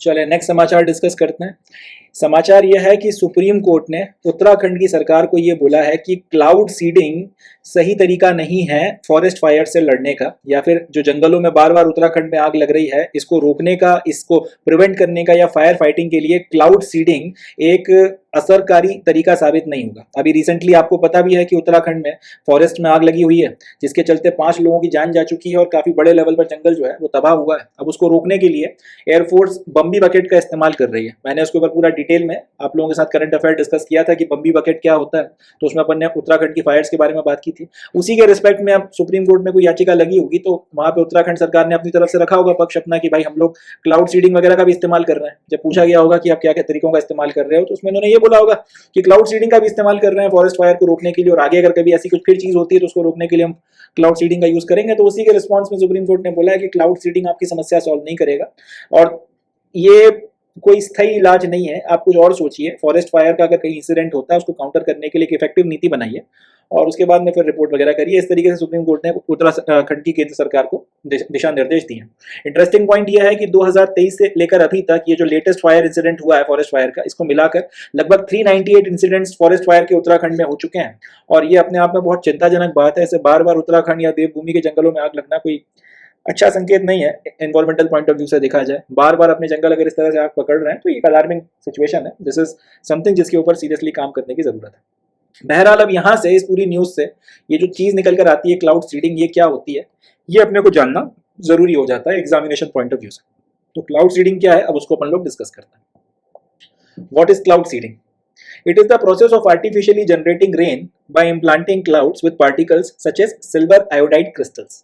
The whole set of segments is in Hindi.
चले नेक्स्ट समाचार डिस्कस करते हैं। समाचार यह है कि सुप्रीम कोर्ट ने उत्तराखंड की सरकार को ये बोला है कि क्लाउड सीडिंग सही तरीका नहीं है फॉरेस्ट फायर से लड़ने का, या फिर जो जंगलों में बार बार उत्तराखंड में आग लग रही है इसको रोकने का, इसको प्रिवेंट करने का या फायर फाइटिंग के लिए क्लाउड सीडिंग एक असरकारी तरीका साबित नहीं होगा। अभी रिसेंटली आपको पता भी है कि उत्तराखंड में फॉरेस्ट में आग लगी हुई है, जिसके चलते 5 लोगों की जान जा चुकी है और काफी बड़े लेवल पर जंगल जो है वो तबाह हुआ है। अब उसको रोकने के लिए एयरफोर्स बम्बी बकेट का इस्तेमाल कर रही है। मैंने उसके ऊपर पूरा डिटेल में आप लोगों के साथ करंट अफेयर डिस्कस किया था कि बम्बी बकेट क्या होता है, तो उसमें अपन ने उत्तराखंड की फायर्स के बारे में बात की थी। उसी के रिस्पेक्ट में अब सुप्रीम कोर्ट में कोई याचिका लगी होगी तो वहां पे उत्तराखंड सरकार ने अपनी तरफ से रखा होगा पक्ष अपना कि भाई हम लोग क्लाउड सीडिंग वगैरह का भी इस्तेमाल कर रहे हैं। जब पूछा गया होगा कि आप क्या क्या तरीकों का इस्तेमाल कर रहे हो तो उसमें उन्होंने ये बोला होगा कि क्लाउड सीडिंग का भी इस्तेमाल कर रहे हैं फॉरेस्ट फायर को रोकने के लिए, और आगे अगर कभी ऐसी कुछ फिर चीज होती है तो उसको रोकने के लिए हम क्लाउड सीडिंग का यूज करेंगे। तो उसी के रिस्पॉन्स में सुप्रीम कोर्ट ने बोला है कि क्लाउड सीडिंग आपकी समस्या सॉल्व नहीं करेगा और ये कोई स्थायी इलाज नहीं है। आप कुछ और सोचिए, फॉरेस्ट फायर का अगर कहीं इंसिडेंट होता है उसको काउंटर करने के लिए एक इफेक्टिव नीति बनाइए और उसके बाद में फिर रिपोर्ट वगैरह करिए। इस तरीके से सुप्रीम कोर्ट ने उत्तराखंड की केंद्र सरकार को दिशा निर्देश दिए। इंटरेस्टिंग पॉइंट यह है कि 2023 से लेकर अभी तक ये जो लेटेस्ट फायर इंसिडेंट हुआ है फॉरेस्ट फायर का, इसको मिलाकर लगभग 398 इंसिडेंट्स फॉरेस्ट फायर के उत्तराखंड में हो चुके हैं और ये अपने आप में बहुत चिंताजनक बात है। ऐसे बार बार उत्तराखंड या देवभूमि के जंगलों में आग लगना कोई अच्छा संकेत नहीं है एनवायरमेंटल पॉइंट ऑफ व्यू से देखा जाए। बार बार अपने जंगल अगर इस तरह से आग पकड़ रहे हैं तो ये एक अलार्मिंग सिचुएशन है। दिस इज समथिंग जिसके ऊपर सीरियसली काम करने की जरूरत है। बहरहाल अब यहाँ से इस पूरी न्यूज से ये जो चीज निकल कर आती है क्लाउड सीडिंग, ये क्या होती है ये अपने को जानना जरूरी हो जाता है एग्जामिनेशन पॉइंट ऑफ व्यू से। तो क्लाउड सीडिंग क्या है अब उसको अपन लोग डिस्कस करते हैं। What is cloud seeding? It is the process of artificially generating rain by implanting clouds with particles such as silver iodide crystals.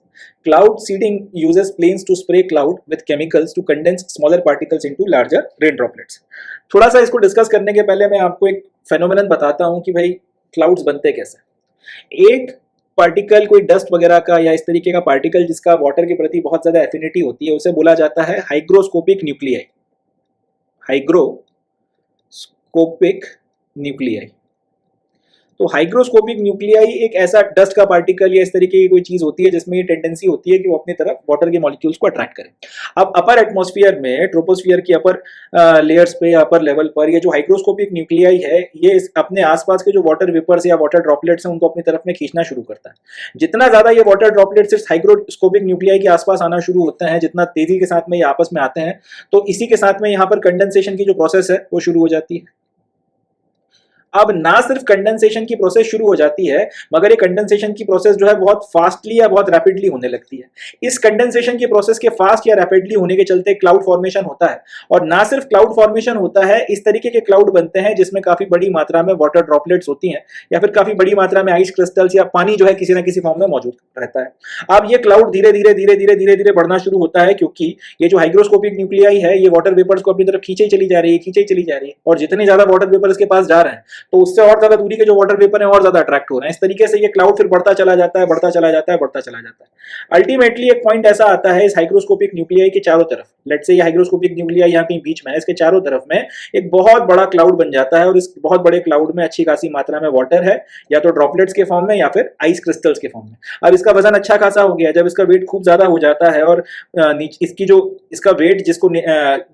Cloud seeding uses planes to spray cloud with chemicals to condense smaller particles into larger rain droplets. थोड़ा सा इसको डिस्कस करने के पहले मैं आपको एक फेनोमेनन बताता हूँ कि भाई क्लाउड्स बनते कैसे। एक पार्टिकल कोई डस्ट वगैरह का या इस तरीके का पार्टिकल जिसका वाटर के प्रति बहुत ज्यादा एफिनिटी होती है उसे बोला जाता है हाइग्रोस्कोपिक न्यूक्लियाई। Hygroscopic nuclei. तो हाइग्रोस्कोपिक न्यूक्लियाई एक ऐसा डस्ट का पार्टिकल या इस तरीके की कोई चीज होती है जिसमें ये टेंडेंसी होती है कि वो अपनी तरफ वाटर के मॉलिक्यूल्स को अट्रैक्ट करे। अब अपर एटमॉस्फेयर में, ट्रोपोस्फियर की अपर लेयर्स पे या अपर लेवल पर ये जो हाइग्रोस्कोपिक न्यूक्लियाई है ये अपने आसपास के जो वाटर वेपर्स या वाटर ड्रॉपलेट्स हैं उनको अपनी तरफ में खींचना शुरू करता है। जितना ज्यादा ये वाटर ड्रॉपलेट्स इस हाइग्रोस्कोपिक न्यूक्लियाई के आसपास आना शुरू होते हैं, जितना तेजी के साथ में ये आपस में आते हैं, तो इसी के साथ में यहाँ पर कंडेंसेशन की जो प्रोसेस है वो शुरू हो जाती है। अब ना सिर्फ कंडेंसेशन की प्रोसेस शुरू हो जाती है मगर ये कंडेंसेशन की प्रोसेस जो है बहुत फास्टली या बहुत रैपिडली होने लगती है। इस कंडेंसेशन की प्रोसेस के फास्ट या रैपिडली होने के चलते क्लाउड फॉर्मेशन होता है और ना सिर्फ क्लाउड फॉर्मेशन होता है, इस तरीके के क्लाउड बनते हैं जिसमें काफी बड़ी मात्रा में वाटर ड्रॉपलेट्स होती हैं या फिर काफी बड़ी मात्रा में आइस क्रिस्टल्स या पानी जो है किसी ना किसी फॉर्म में मौजूद रहता है। अब ये क्लाउड धीरे धीरे बढ़ना शुरू होता है क्योंकि ये जो हाइग्रोस्कोपिक न्यूक्लियाई है ये वाटर वेपर्स को अपनी तरफ खींचे ही चली जा रही है और जितने ज्यादा वाटर वेपर इसके पास जा रहे हैं तो उससे और ज्यादा दूरी के जो वाटर वेपर है और ज्यादा अट्रैक्ट हो रहे हैं। इस तरीके से ये क्लाउड फिर बढ़ता चला जाता है। अल्टीमेटली एक पॉइंट ऐसा आता है इस हाइग्रोस्कोपिक न्यूक्लियाई के चारों तरफ, लेट्स से ये हाइग्रोस्कोपिक न्यूक्लियाई यहाँ कहीं बीच में है, इसके चारों तरफ में एक बहुत बड़ा क्लाउड बन जाता है और इस बहुत बड़े क्लाउड में अच्छी खासी मात्रा में वाटर है, या तो ड्रॉपलेट्स के फॉर्म में या फिर आइस क्रिस्टल्स के फॉर्म में। अब इसका वजन अच्छा खासा हो गया, जब इसका वेट खूब ज्यादा हो जाता है और इसका वेट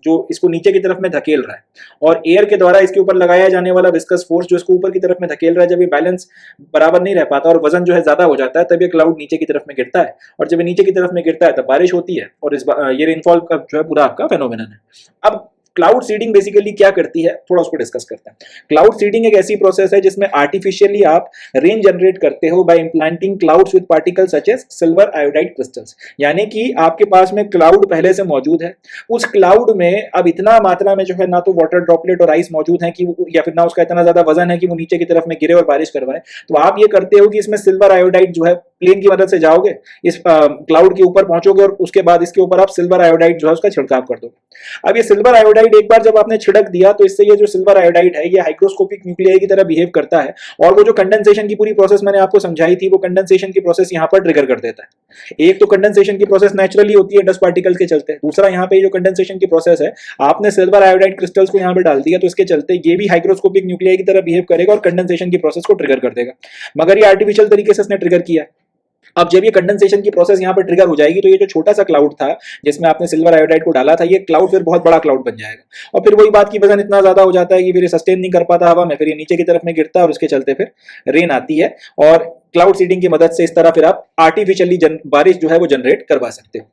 जो इसको नीचे की तरफ में धकेल रहा है और एयर के द्वारा इसके ऊपर लगाया जाने वाला विस्कस फोर्स जो इसको ऊपर की तरफ में धकेल रहा है, जब ये बैलेंस बराबर नहीं रह पाता और वजन जो है ज्यादा हो जाता है तब ये क्लाउड नीचे की तरफ में गिरता है और जब ये नीचे की तरफ में गिरता है तब बारिश होती है और ये रेनफॉल का जो है पूरा आपका फेनोमेनन है। अब क्लाउड सीडिंग बेसिकली क्या करती है थोड़ा उसको डिस्कस करते हैं। क्लाउड सीडिंग एक ऐसी प्रोसेस है जिसमें आर्टिफिशियली आप रेन जनरेट करते हो by implanting clouds with particles such as silver iodide crystals. यानी कि आपके पास में क्लाउड पहले से मौजूद है, उस क्लाउड में अब इतना मात्रा में जो है ना तो वाटर ड्रॉपलेट और आइस मौजूद है कि या फिर ना उसका इतना ज्यादा वजन है कि वो नीचे की तरफ में गिरे और बारिश करवाए। तो आप ये करते हो कि इसमें सिल्वर आयोडाइड जो है प्लेन की मदद से जाओगे, इस क्लाउड के ऊपर पहुंचोगे और उसके बाद इसके ऊपर आप सिल्वर आयोडाइड जो है उसका छिड़काव कर दोगे। अब ये सिल्वर आयोडाइड एक बार जब आपने छिड़क दिया तो इससे ये जो सिल्वर आयोडाइड है ये हाइग्रोस्कोपिक न्यूक्लियाई की तरह बिहेव करता है और वो जो कंडेंसेशन की पूरी प्रोसेस मैंने आपको समझाई थी वो कंडेंसेशन की प्रोसेस यहाँ पर ट्रिगर कर देता है। एक तो कंडेंसेशन की प्रोसेस नेचुरली होती है डस्ट पार्टिकल्स के चलते, दूसरा यहाँ पे जो कंडेंसेशन की प्रोसेस है आपने सिल्वर आयोडाइड क्रिस्टल्स को यहाँ पे डाल दिया तो इसके चलते ये भी हाइग्रोस्कोपिक न्यूक्लियाई की तरह बिहेव करेगा और कंडेंसेशन की प्रोसेस को ट्रिगर कर देगा। मगर ये आर्टिफिशियल तरीके से इसने ट्रिगर किया, अब जब ये कंडेंसेशन की प्रोसेस यहाँ पर ट्रिगर हो जाएगी तो ये जो छोटा सा क्लाउड था जिसमें आपने सिल्वर आयोडाइड को डाला था, ये क्लाउड फिर बहुत बड़ा क्लाउड बन जाएगा। और फिर वही बात की वजन इतना ज्यादा हो जाता है कि फिर ये सस्टेन नहीं कर पाता हवा में, फिर ये नीचे की तरफ में गिरता है और उसके चलते फिर रेन आती है। और क्लाउड सीडिंग की मदद से इस तरह फिर आप आर्टिफिशियली बारिश जो है वो जनरेट करवा सकते हो।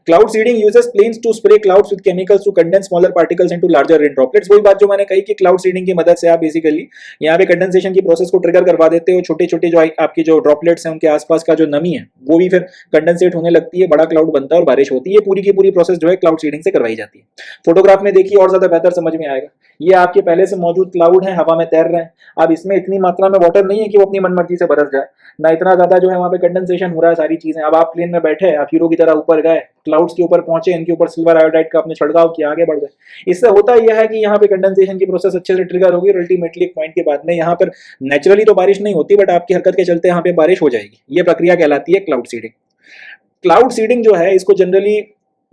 Cloud seeding uses planes to spray clouds with chemicals to condense smaller particles into larger rain droplets. वही बात जो मैंने कही कि क्लाउड सीडिंग की मदद से आप बेसिकली यहाँ पे कंडेंसेशन की प्रोसेस को ट्रिगर करवा देते हो। छोटे छोटे जो आपकी जो ड्रॉपलेट्स हैं उनके आसपास का जो नमी है वो भी फिर कंडेंसेट होने लगती है, बड़ा क्लाउड बनता है और बारिश होती है। पूरी की पूरी प्रोसेस जो है क्लाउड सीडिंग से करवाई जाती है। फोटोग्राफ में देखिए और ज्यादा बेहतर समझ में आएगा। ये आपके पहले से मौजूद क्लाउड है, हवा में तैर रहे हैं। अब इसमें इतनी मात्रा में वाटर नहीं है कि वो अपनी मनमर्जी से बरस जाए, ना इतना ज्यादा जो है वहां पे कंडेंसेशन हो रहा है सारी चीजें। अब आप प्लेन में बैठे, आप हीरो की तरह ऊपर गए, क्लाउड्स के ऊपर पहुंचे, इनके ऊपर सिल्वर आयोडाइड का आपने छिड़काव किया, आगे बढ़ गए। इससे होता यह है कि यहाँ पे कंडेंसेशन की प्रोसेस अच्छे से ट्रिगर होगी और अल्टीमेटली एक पॉइंट के बाद में यहाँ पर नेचुरली तो बारिश नहीं होती, बट आपकी हरकत के चलते यहाँ पे बारिश हो जाएगी। ये प्रक्रिया कहलाती है क्लाउड सीडिंग। क्लाउड सीडिंग जो है इसको जनरली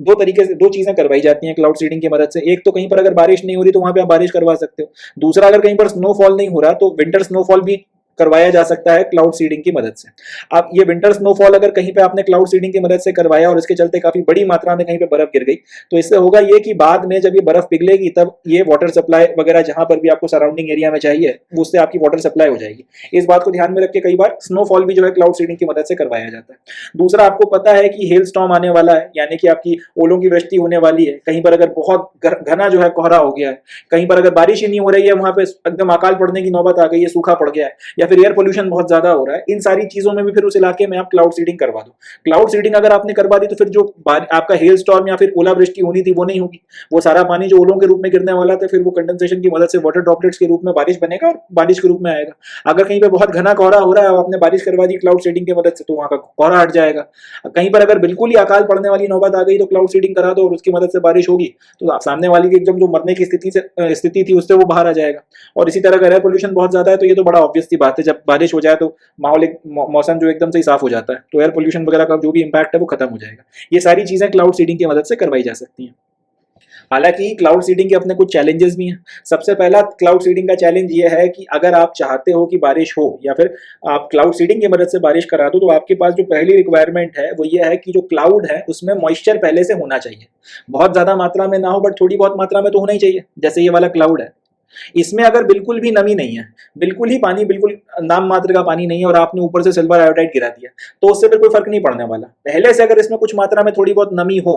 दो तरीके से, दो चीजें करवाई जाती हैं क्लाउड सीडिंग की मदद से। एक तो कहीं पर अगर बारिश नहीं हो रही तो वहां पे आप बारिश करवा सकते हो। दूसरा, अगर कहीं पर स्नोफॉल नहीं हो रहा तो विंटर स्नोफॉल भी करवाया जा सकता है क्लाउड सीडिंग की मदद से। अब ये विंटर स्नोफॉल अगर कहीं पे आपने क्लाउड सीडिंग की मदद से करवाया और इसके चलते काफी बड़ी मात्रा में कहीं पे बर्फ गिर गई, तो इससे होगा ये कि बाद में जब ये बर्फ पिघलेगी तब ये वाटर सप्लाई वगैरह जहां पर भी आपको सराउंडिंग एरिया में चाहिए उससे आपकी वाटर सप्लाई हो जाएगी। इस बात को ध्यान में रख के कई बार स्नोफॉल भी जो है क्लाउड सीडिंग की मदद से करवाया जाता है। दूसरा, आपको पता है कि हेल स्टॉर्म आने वाला है, यानी कि आपकी ओलों की वृष्टि होने वाली है। कहीं पर अगर बहुत घना जो है कोहरा हो गया है, कहीं पर अगर बारिश ही नहीं हो रही है, वहां पे एकदम अकाल पड़ने की नौबत आ गई है, सूखा पड़ गया है, या फिर एयर पोल्यूशन बहुत ज्यादा हो रहा है, इन सारी चीजों में भी फिर उस इलाके में आप क्लाउड सीडिंग करवा दो। क्लाउड सीडिंग अगर आपने करवा दी तो फिर जो आपका हेल स्टॉर्म या फिर ओलावृष्टि होनी थी वो नहीं होगी। वो सारा पानी जो ओलों के रूप में गिरने वाला था फिर वो कंडेंसेशन की मदद से वाटर ड्रॉपलेट्स के रूप में बारिश बनेगा और बारिश के रूप में आएगा। अगर कहीं पे बहुत घना कोहरा हो रहा है, आपने बारिश करवा दी क्लाउड सीडिंग की मदद से, तो वहां का कोहरा हट जाएगा। कहीं पर अगर बिल्कुल ही अकाल पड़ने वाली नौबत आ गई तो क्लाउड सीडिंग करा दो और उसकी मदद से बारिश होगी तो सामने वाली की एकदम जो मरने की स्थिति थी उससे वो बाहर आ जाएगा। और इसी तरह अगर एयर पोल्यूशन बहुत ज्यादा है तो ये तो बड़ा ऑब्वियस सी बात है, जब बारिश हो जाए तो माहौल मौसम जो एकदम से ही साफ हो जाता है, तो एयर पोल्यूशन वगैरह का जो भी इंपैक्ट है वो खत्म हो जाएगा। ये सारी चीजें क्लाउड सीडिंग की मदद से करवाई जा सकती हैं। हालांकि क्लाउड सीडिंग के अपने कुछ चैलेंजेस भी हैं। सबसे पहला क्लाउड सीडिंग का चैलेंज ये है कि अगर आप चाहते हो कि बारिश हो या फिर आप क्लाउड सीडिंग की मदद से बारिश करा दो, तो आपके पास जो पहली रिक्वायरमेंट है वो ये है कि जो क्लाउड है उसमें मॉइस्चर पहले से होना चाहिए। बहुत ज्यादा मात्रा में ना हो, बट थोड़ी बहुत मात्रा में तो होना ही चाहिए। जैसे ये वाला क्लाउड है, इसमें अगर बिल्कुल भी नमी नहीं है, बिल्कुल ही पानी, बिल्कुल नाम मात्र का पानी नहीं है, और आपने ऊपर से सिल्वर आयोडाइड गिरा दिया, तो उससे फिर कोई फर्क नहीं पड़ने वाला। पहले से अगर इसमें कुछ मात्रा में थोड़ी बहुत नमी हो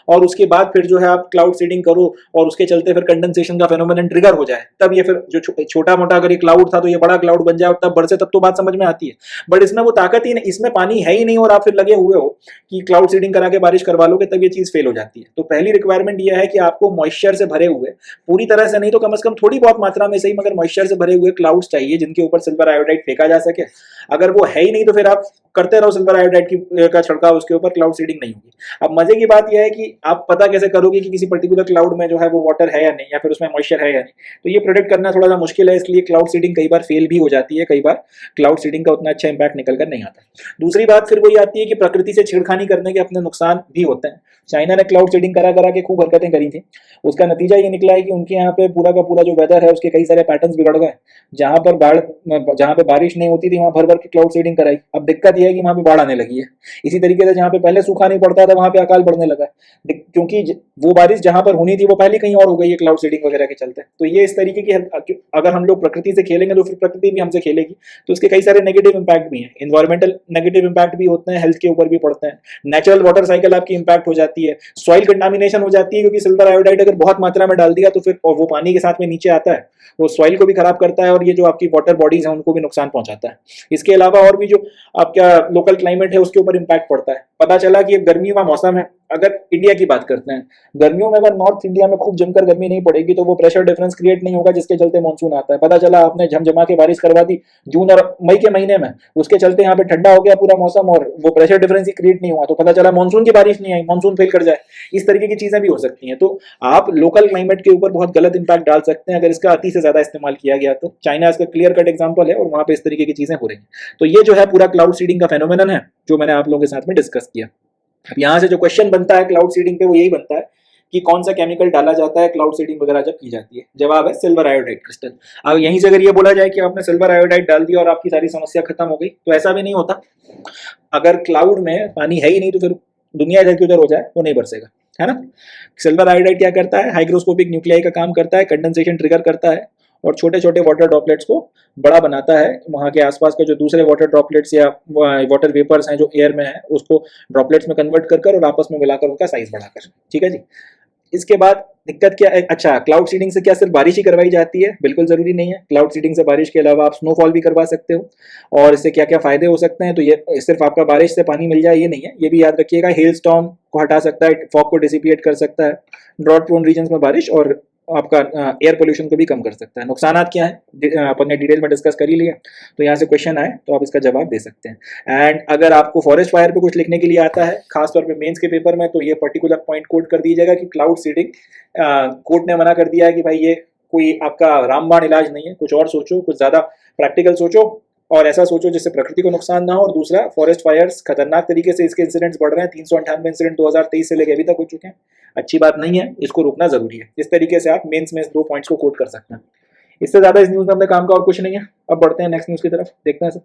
और उसके बाद फिर जो है आप क्लाउड सीडिंग करो और उसके चलते फिर कंडेंसेशन का फेनोमेनन ट्रिगर हो जाए, तब ये फिर जो छोटा मोटा अगर ये क्लाउड था तो ये बड़ा क्लाउड बन जाए तब बरसे, तब तो बात समझ में आती है। बट इसमें वो ताकत ही नहीं, इसमें पानी है ही नहीं और आप फिर लगे हुए हो कि क्लाउड सीडिंग करा के बारिश करवा लोगे, तब ये चीज फेल हो जाती है। तो पहली रिक्वायरमेंट ये है कि आपको मॉइस्चर से भरे हुए, पूरी तरह से नहीं तो कम से कम थोड़ी बहुत मात्रा में सही मगर मॉइस्चर से भरे हुए क्लाउड्स चाहिए जिनके ऊपर सिल्वर आयोडाइड फेंका जा सके। अगर वो है ही नहीं तो फिर आप करते रहो सिल्वर आयोडाइड का छिड़काव, उसके ऊपर क्लाउड सीडिंग नहीं होगी। अब मजे की बात यह है कि आप पता कैसे करोगे कि किसी पर्टिकुलर क्लाउड में जो है वो वाटर है या नहीं, या फिर उसमें मॉइस्चर है या नहीं, तो ये प्रोडिक्ट करना थोड़ा सा मुश्किल है। इसलिए क्लाउड सीडिंग कई बार फेल भी हो जाती है, कई बार क्लाउड सीडिंग का उतना अच्छा इंपैक्ट निकल कर नहीं आता। दूसरी बात फिर वही आती है कि प्रकृति से छेड़खानी करने के अपने नुकसान भी होते हैं। चाइना ने क्लाउड सीडिंग करा करा के खूब हरकतें करी थी, उसका नतीजा ये निकला है कि उनके यहाँ पे पूरा का पूरा जो वेदर है उसके कई सारे पैटर्न्स बिगड़ गए। जहां पे बारिश नहीं होती थी वहां भर भर के क्लाउड सीडिंग कराई। अब दिक्कत यह है कि वहां पे बाढ़ आने लगी है। इसी तरीके से जहां पे पहले सूखा नहीं पड़ता था वहां पे अकाल पड़ने लगा, क्योंकि वो बारिश जहां पर होनी थी वो पहले कहीं और हो गई है क्लाउड सीडिंग वगैरह के चलते। तो ये इस तरीके की, अगर हम लोग प्रकृति से खेलेंगे तो फिर प्रकृति भी हमसे खेलेगी। तो इसके कई सारे नेगेटिव इंपैक्ट भी हैं, इन्वायरमेंटल नेगेटिव इंपैक्ट भी होते हैं, हेल्थ के ऊपर भी पड़ते हैं। नेचुरल वाटर साइकिल आपकी इंपैक्ट हो जाती है, सॉइल कंटामिनेशन हो जाती है, क्योंकि सिल्वर आयोडाइड अगर बहुत मात्रा में डाल दिया तो फिर वो पानी के साथ में नीचे आता है, वो सॉइल को भी खराब करता है और ये जो आपकी वाटर बॉडीज हैं उनको भी नुकसान पहुंचाता है। इसके अलावा और भी जो आपका लोकल क्लाइमेट है उसके ऊपर इंपैक्ट पड़ता है। पता चला कि अब गर्मियों का मौसम है, अगर इंडिया की बात करते हैं, गर्मियों में अगर नॉर्थ इंडिया में खूब जमकर गर्मी नहीं पड़ेगी तो वो प्रेशर डिफरेंस क्रिएट नहीं होगा जिसके चलते मानसून आता है। पता चला आपने झमझमा के बारिश करवा दी जून और मई के महीने में, उसके चलते यहाँ पे ठंडा हो गया पूरा मौसम और वो प्रेशर डिफरेंस ही क्रिएट नहीं हुआ, तो पता चला मानसून की बारिश नहीं आई, मानसून फेल कर जाए। इस तरीके की चीजें भी हो सकती हैं। तो आप लोकल क्लाइमेट के ऊपर बहुत गलत इंपैक्ट डाल सकते हैं अगर इसका अति से ज्यादा इस्तेमाल किया गया तो। चाइना इसका क्लियर कट एग्जाम्पल है और वहां पे इस तरीके की चीजें हो रही हैं। तो ये जो है पूरा क्लाउड सीडिंग का फेनोमेनन है जो मैंने आप लोगों के साथ में डिस्कस किया। अब यहाँ से जो क्वेश्चन बनता है क्लाउड सीडिंग पे वो यही बनता है कि कौन सा केमिकल डाला जाता है क्लाउड सीडिंग वगैरह जब की जाती है? जवाब है सिल्वर आयोडाइड क्रिस्टल। अब यहीं से अगर ये बोला जाए कि आपने सिल्वर आयोडाइड डाल दिया और आपकी सारी समस्या खत्म हो गई, तो ऐसा भी नहीं होता। अगर क्लाउड में पानी है ही नहीं तो फिर दुनिया इधर की उधर हो जाए वो नहीं बरसेगा, है ना। सिल्वर आयोडाइड क्या करता है? हाइग्रोस्कोपिक न्यूक्लियाई का काम करता है, कंडेंसेशन ट्रिगर करता है और छोटे छोटे वाटर ड्रॉपलेट्स को बड़ा बनाता है। वहाँ के आसपास का जो दूसरे वाटर ड्रॉपलेट्स या वाटर वेपर्स हैं जो एयर में है उसको ड्रॉपलेट्स में कन्वर्ट कर कर और आपस में मिलाकर उनका साइज बढ़ाकर, ठीक है जी। इसके बाद दिक्कत क्या है? अच्छा, क्लाउड सीडिंग से क्या सिर्फ बारिश ही करवाई जाती है? बिल्कुल जरूरी नहीं है। क्लाउड सीडिंग से बारिश के अलावा आप स्नोफॉल भी करवा सकते हो। और इससे क्या क्या फायदे हो सकते हैं? तो ये सिर्फ आपका बारिश से पानी मिल जाए ये नहीं है, ये भी याद रखिएगा हेल स्टॉर्म को हटा सकता है, फॉग को डिसिपिएट कर सकता है, ड्रॉट प्रोन रीजन में बारिश, और आपका एयर पोल्यूशन को भी कम कर सकता है। नुकसानात क्या है अपन ने डिटेल में डिस्कस कर ही लिया, तो यहाँ से क्वेश्चन आए तो आप इसका जवाब दे सकते हैं। एंड अगर आपको फॉरेस्ट फायर पे कुछ लिखने के लिए आता है खासतौर पे मेंस के पेपर में, तो ये पर्टिकुलर पॉइंट कोट कर दीजिएगा कि क्लाउड सीडिंग कोर्ट ने मना कर दिया है कि भाई ये कोई आपका रामबाण इलाज नहीं है, कुछ और सोचो, कुछ ज़्यादा प्रैक्टिकल सोचो और ऐसा सोचो जिससे प्रकृति को नुकसान ना हो। और दूसरा, फॉरेस्ट फायर्स खतरनाक तरीके से इसके इंसिडेंट्स बढ़ रहे हैं, 398 इंसिडेंट 2023 से लेकर अभी तक हो चुके हैं, अच्छी बात नहीं है, इसको रोकना जरूरी है। इस तरीके से आप मेंस में इस 2 पॉइंट्स को कोट कर सकते हैं। इससे ज्यादा इस न्यूज़ में अपने काम का और कुछ नहीं है। अब बढ़ते हैं नेक्स्ट न्यूज़ की तरफ, देखते हैं सर।